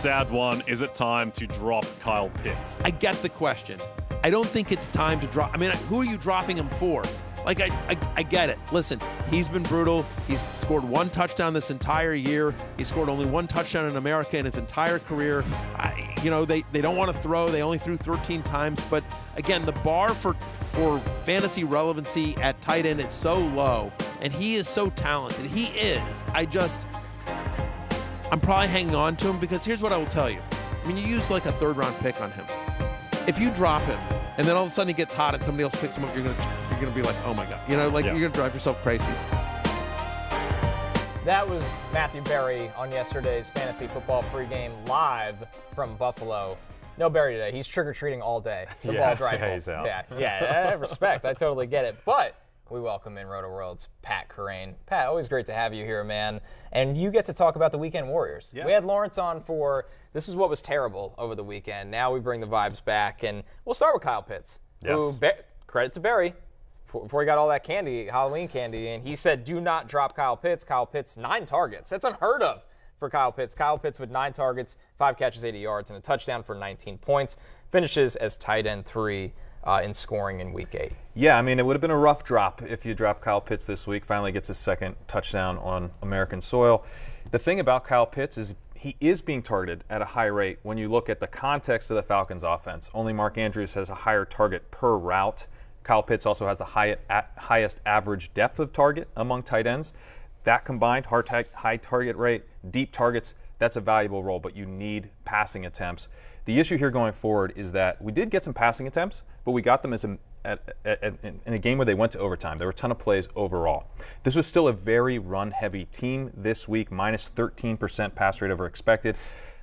sad one. Is it time to drop Kyle Pitts? I get the question. I don't think it's time to drop. I mean, who are you dropping him for? Like, I get it. Listen, he's been brutal. He's scored one touchdown this entire year. He scored only one touchdown in America in his entire career. They don't want to throw. They only threw 13 times. But, again, the bar for fantasy relevancy at tight end is so low, and he is so talented. He is. I'm probably hanging on to him because here's what I will tell you. I mean, you use like a third-round pick on him. If you drop him, and then all of a sudden he gets hot and somebody else picks him up, you're gonna be like, oh my God. You're gonna drive yourself crazy. That was Matthew Berry on yesterday's Fantasy Football pregame live from Buffalo. No Berry today. He's trick-or-treating all day. The ball drive. Yeah, he's out. Yeah, respect. I totally get it. But we welcome in Roto-World's Pat Kerrane. Pat, always great to have you here, man. And you get to talk about the Weekend Warriors. Yeah. We had Lawrence on for this is what was terrible over the weekend. Now we bring the vibes back, and we'll start with Kyle Pitts. Yes. Who, credit to Barry, before he got all that candy, Halloween candy, and he said, do not drop Kyle Pitts. Kyle Pitts, 9 targets. That's unheard of for Kyle Pitts. Kyle Pitts with 9 targets, 5 catches, 80 yards, and a touchdown for 19 points. Finishes as tight end 3 in scoring in Week 8. Yeah, I mean, it would have been a rough drop if you dropped Kyle Pitts this week. Finally gets his second touchdown on American soil. The thing about Kyle Pitts is he is being targeted at a high rate when you look at the context of the Falcons' offense. Only Mark Andrews has a higher target per route. Kyle Pitts also has the highest average depth of target among tight ends. That combined, high target rate, deep targets, that's a valuable role, but you need passing attempts. The issue here going forward is that we did get some passing attempts, but we got them in a game where they went to overtime. There were a ton of plays overall. This was still a very run-heavy team this week, minus 13% pass rate over expected.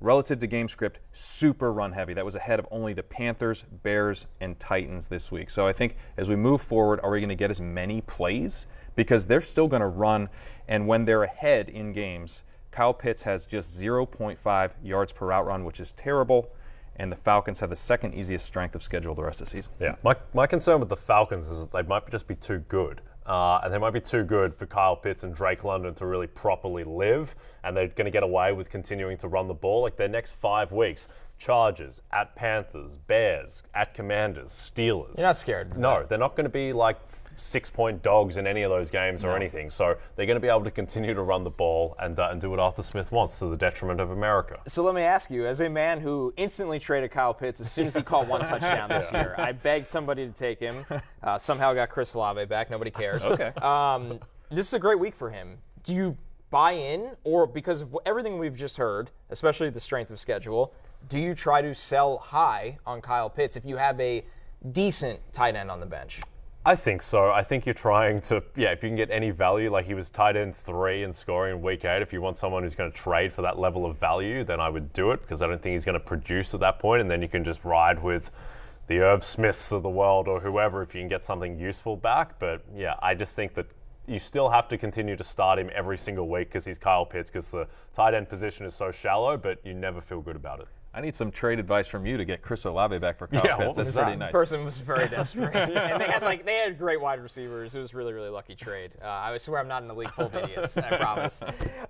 Relative to game script, super run-heavy. That was ahead of only the Panthers, Bears, and Titans this week. So I think as we move forward, are we going to get as many plays? Because they're still going to run, and when they're ahead in games, Kyle Pitts has just 0.5 yards per route run, which is terrible. And the Falcons have the second easiest strength of schedule the rest of the season. Yeah, my concern with the Falcons is that they might just be too good. And they might be too good for Kyle Pitts and Drake London to really properly live. And they're going to get away with continuing to run the ball. Like their next 5 weeks, Chargers, at Panthers, Bears, at Commanders, Steelers. You're not scared? No, they're not going to be like 6-point dogs in any of those games or anything. So they're going to be able to continue to run the ball and do what Arthur Smith wants to the detriment of America. So let me ask you, as a man who instantly traded Kyle Pitts as soon as he caught 1 touchdown this year, I begged somebody to take him. Somehow got Cris back. Nobody cares. Okay. This is a great week for him. Do you buy in, or because of everything we've just heard, especially the strength of schedule, do you try to sell high on Kyle Pitts if you have a decent tight end on the bench? I think so. I think you're trying to, if you can get any value, like he was tight end 3 in scoring in Week 8, if you want someone who's going to trade for that level of value, then I would do it because I don't think he's going to produce at that point, and then you can just ride with the Irv Smiths of the world or whoever if you can get something useful back. But yeah, I just think that you still have to continue to start him every single week because he's Kyle Pitts, because the tight end position is so shallow, but you never feel good about it. I need some trade advice from you to get Cris Olave back for Kyle Pitts. That's pretty nice. Person was very desperate, and they had great wide receivers. It was really, really lucky trade. I swear I'm not in a league full of idiots. I promise.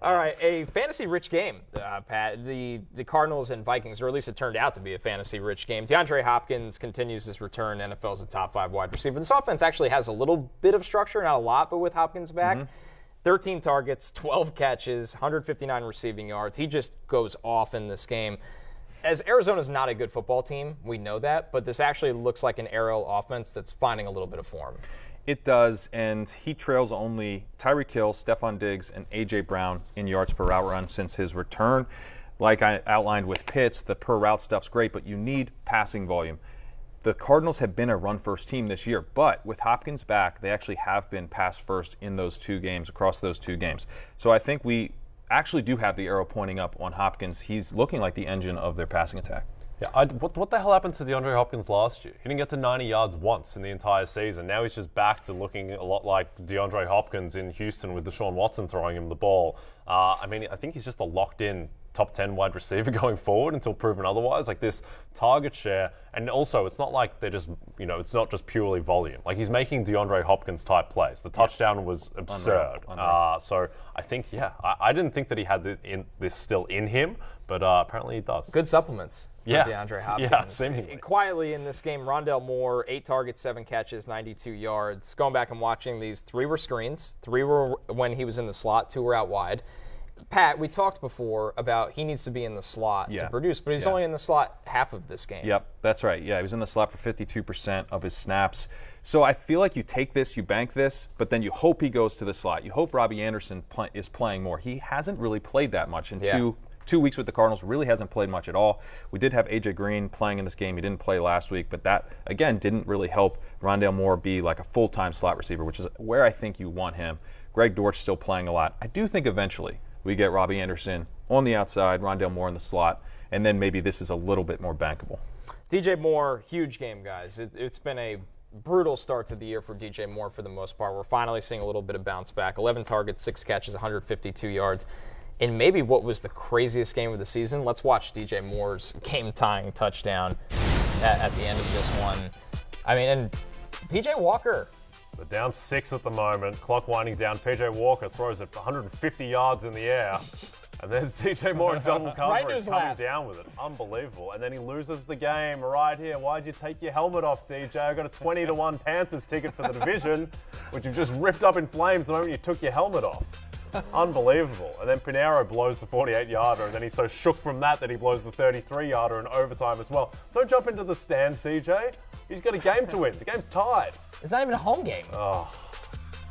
All right, a fantasy-rich game, Pat. The Cardinals and Vikings, or at least it turned out to be a fantasy-rich game. DeAndre Hopkins continues his return. NFL's a top 5 wide receiver. This offense actually has a little bit of structure, not a lot, but with Hopkins back. 13 targets, 12 catches, 159 receiving yards. He just goes off in this game. As Arizona's not a good football team, we know that, but this actually looks like an aerial offense that's finding a little bit of form. It does, and he trails only Tyreek Hill, Stephon Diggs, and A.J. Brown in yards per route run since his return. Like I outlined with Pitts, the per route stuff's great, but you need passing volume. The Cardinals have been a run-first team this year, but with Hopkins back, they actually have been pass-first in those 2 games, across those 2 games. So I think we actually do have the arrow pointing up on Hopkins. He's looking like the engine of their passing attack. Yeah, what the hell happened to DeAndre Hopkins last year? He didn't get to 90 yards once in the entire season. Now he's just back to looking a lot like DeAndre Hopkins in Houston with Deshaun Watson throwing him the ball. I think he's just a locked-in top 10 wide receiver going forward until proven otherwise. Like this target share, and also it's not like they're just, it's not just purely volume. Like he's making DeAndre Hopkins type plays. The touchdown was absurd. Unreal. So I think, I didn't think that he had this still in him, but apparently he does. Good supplements for DeAndre Hopkins. Yeah, seemingly. Quietly in this game, Rondale Moore, 8 targets, 7 catches, 92 yards. Going back and watching these, 3 were screens, 3 were when he was in the slot, 2 were out wide. Pat, we talked before about he needs to be in the slot to produce, but he's only in the slot half of this game. Yep, that's right. Yeah, he was in the slot for 52% of his snaps. So I feel like you take this, you bank this, but then you hope he goes to the slot. You hope Robbie Anderson is playing more. He hasn't really played that much in two weeks with the Cardinals, really hasn't played much at all. We did have A.J. Green playing in this game. He didn't play last week, but that, again, didn't really help Rondale Moore be like a full-time slot receiver, which is where I think you want him. Greg Dortch still playing a lot. I do think eventually we get Robbie Anderson on the outside, Rondale Moore in the slot, and then maybe this is a little bit more bankable. DJ Moore, huge game, guys. It's been a brutal start to the year for DJ Moore for the most part. We're finally seeing a little bit of bounce back. 11 targets, 6 catches, 152 yards. In maybe what was the craziest game of the season, let's watch DJ Moore's game-tying touchdown at the end of this one. I mean, and PJ Walker. They're down 6 at the moment. Clock winding down. PJ Walker throws it 150 yards in the air. And there's DJ Moore in double coverage coming down with it. Unbelievable. And then he loses the game right here. Why'd you take your helmet off, DJ? I got a 20-1 Panthers ticket for the division, which you've just ripped up in flames the moment you took your helmet off. Unbelievable. And then Pinheiro blows the 48-yarder, and then he's so shook from that he blows the 33-yarder in overtime as well. Don't jump into the stands, DJ. He's got a game to win. The game's tied. It's not even a home game. Oh.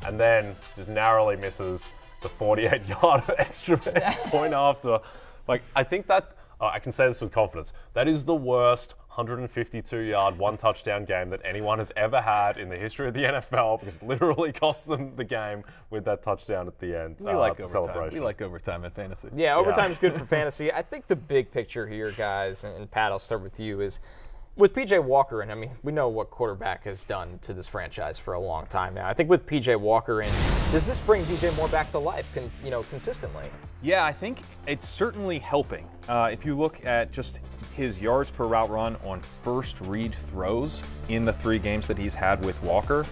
And then just narrowly misses the 48-yarder extra point after. Like, I think that, I can say this with confidence, that is the worst 152-yard, 1-touchdown game that anyone has ever had in the history of the NFL, because it literally cost them the game with that touchdown at the end. We like overtime. We like overtime in fantasy. Yeah, overtime is good for fantasy. I think the big picture here, guys, and Pat, I'll start with you, is with P.J. Walker, and I mean, we know what quarterback has done to this franchise for a long time now. I think with P.J. Walker in, does this bring D.J. Moore back to life, consistently? Yeah, I think it's certainly helping. If you look at just his yards per route run on first read throws in the 3 games that he's had with Walker,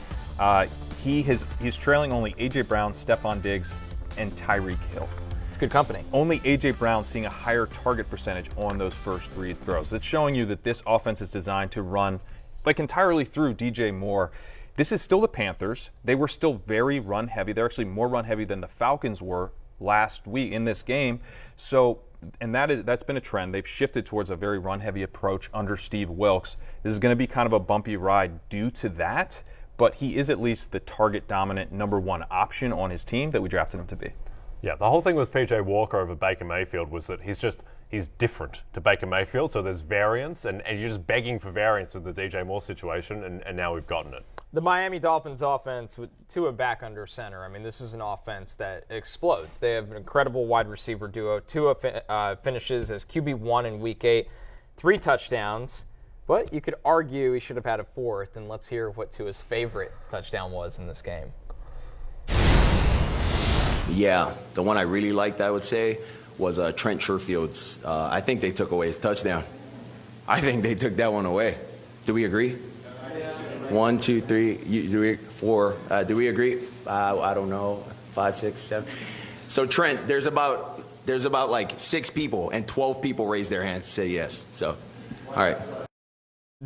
he's trailing only A.J. Brown, Stephon Diggs, and Tyreek Hill. It's good company. Only A.J. Brown seeing a higher target percentage on those first read throws. That's showing you that this offense is designed to run like entirely through DJ Moore. This is still the Panthers. They were still very run heavy. They're actually more run heavy than the Falcons were last week in this game. So, and that's been a trend. They've shifted towards a very run heavy approach under Steve Wilks. This is going to be kind of a bumpy ride due to that, but he is at least the target dominant number 1 option on his team that we drafted him to be. Yeah, the whole thing with PJ Walker over Baker Mayfield was that he's different to Baker Mayfield, so there's variance, and you're just begging for variance with the DJ Moore situation, and now we've gotten it. The Miami Dolphins offense with Tua back under center, I mean, this is an offense that explodes. They have an incredible wide receiver duo. Tua finishes as QB1 in Week 8, 3 touchdowns, but you could argue he should have had a 4th, and let's hear what Tua's favorite touchdown was in this game. Yeah, the one I really liked, I would say, was Trent Sherfield's. I think they took away his touchdown. I think they took that one away. Do we agree? 1, 2, 3, 4. Do we agree? I don't know. 5, 6, 7. So Trent, there's about like 6 people, and 12 people raised their hands to say yes. So, all right.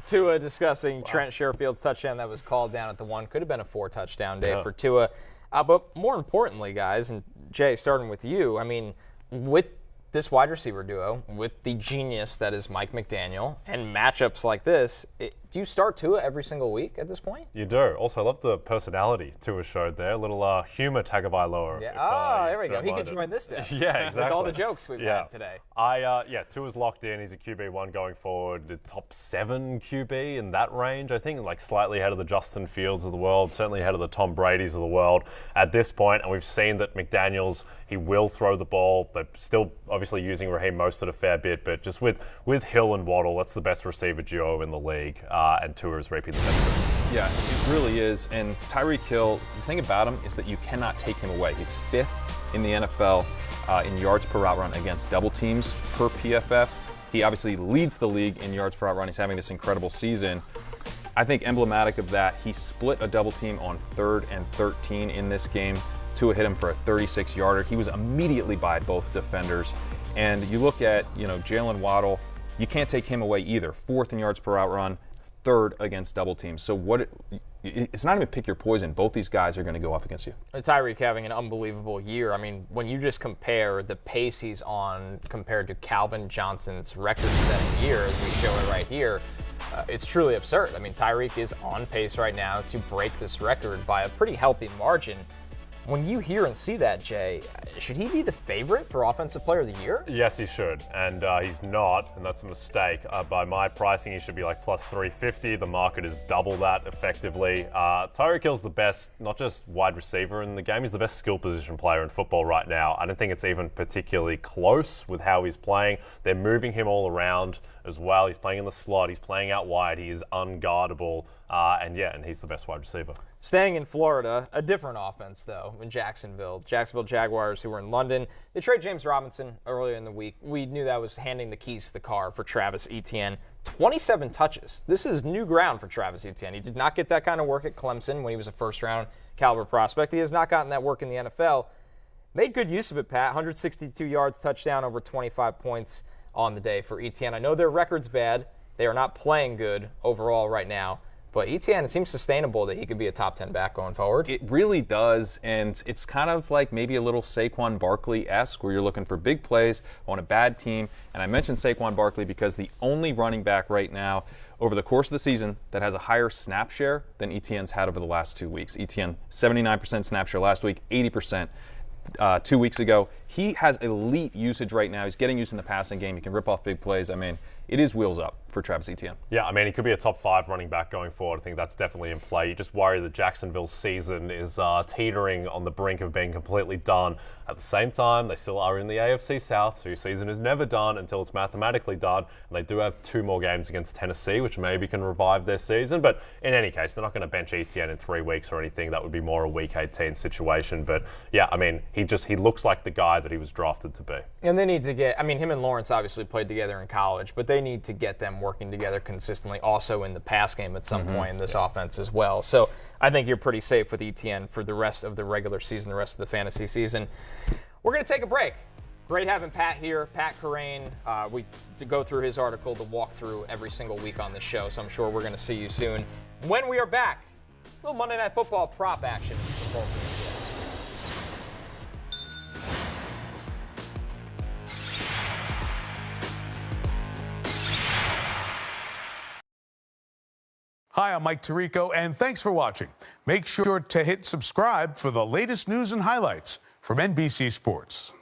Tua discussing Trent Sherfield's touchdown that was called down at the 1. Could have been a 4-touchdown day for Tua. But more importantly, guys, and Jay, starting with you, I mean, with this wide receiver duo, with the genius that is Mike McDaniel, and matchups like this, do you start Tua every single week at this point? You do. Also, I love the personality Tua showed there. A little humor Tagovailoa. Yeah. There we go. He could join this desk. Yeah, exactly. With all the jokes we've had today. Tua's locked in. He's a QB1 going forward. The top 7 QB in that range, I think, like slightly ahead of the Justin Fields of the world, certainly ahead of the Tom Brady's of the world at this point. And we've seen that McDaniels, he will throw the ball. They're still obviously using Raheem Mostert a fair bit, but just with Hill and Waddle, that's the best receiver duo in the league. And Tua is reaping the benefits. Yeah, it really is. And Tyreek Hill, the thing about him is that you cannot take him away. He's 5th in the NFL in yards per route run against double teams per PFF. He obviously leads the league in yards per route run. He's having this incredible season. I think emblematic of that, he split a double team on 3rd and 13 in this game. Tua hit him for a 36-yarder. He was immediately by both defenders. And you look at, Jalen Waddle, you can't take him away either. 4th in yards per route run, 3rd against double teams. So it's not even pick your poison. Both these guys are going to go off against you. Tyreek having an unbelievable year. I mean, when you just compare the pace he's on compared to Calvin Johnson's record-setting year, as we show it right here, it's truly absurd. I mean, Tyreek is on pace right now to break this record by a pretty healthy margin. When you hear and see that, Jay, should he be the favorite for Offensive Player of the Year? Yes, he should, and he's not, and that's a mistake. By my pricing, he should be like plus 350. The market is double that effectively. Tyreek Hill's the best, not just wide receiver in the game, he's the best skill position player in football right now. I don't think it's even particularly close with how he's playing. They're moving him all around as well. He's playing in the slot, he's playing out wide, he is unguardable, and he's the best wide receiver. Staying in Florida, a different offense, though, in Jacksonville. Jacksonville Jaguars, who were in London. They trade James Robinson earlier in the week. We knew that was handing the keys to the car for Travis Etienne. 27 touches. This is new ground for Travis Etienne. He did not get that kind of work at Clemson when he was a first-round caliber prospect. He has not gotten that work in the NFL. Made good use of it, Pat. 162 yards, touchdown, over 25 points on the day for Etienne. I know their record's bad. They are not playing good overall right now. But Etienne, it seems sustainable that he could be a top 10 back going forward. It really does, and it's kind of like maybe a little Saquon Barkley-esque where you're looking for big plays on a bad team. And I mentioned Saquon Barkley because the only running back right now over the course of the season that has a higher snap share than Etienne's had over the last 2 weeks. Etienne, 79% snap share last week, 80% 2 weeks ago. He has elite usage right now. He's getting used in the passing game. He can rip off big plays. I mean, it is wheels up for Travis Etienne. Yeah, I mean, he could be a top 5 running back going forward. I think that's definitely in play. You just worry that Jacksonville's season is teetering on the brink of being completely done. At the same time, they still are in the AFC South, so your season is never done until it's mathematically done. And they do have 2 more games against Tennessee, which maybe can revive their season. But in any case, they're not going to bench Etienne in 3 weeks or anything. That would be more a Week 18 situation. But yeah, I mean, he looks like the guy that he was drafted to be. And they need to get, I mean, him and Lawrence obviously played together in college, but they need to get them working together consistently also in the pass game at some point in this offense as well. So I think you're pretty safe with Etienne for the rest of the regular season, the rest of the fantasy season. We're going to take a break. Great having Pat here, Pat Kerrane. To go through his article to walk through every single week on the show, so I'm sure we're going to see you soon. When we are back, a little Monday Night Football prop action for both of you. Hi, I'm Mike Tirico, and thanks for watching. Make sure to hit subscribe for the latest news and highlights from NBC Sports.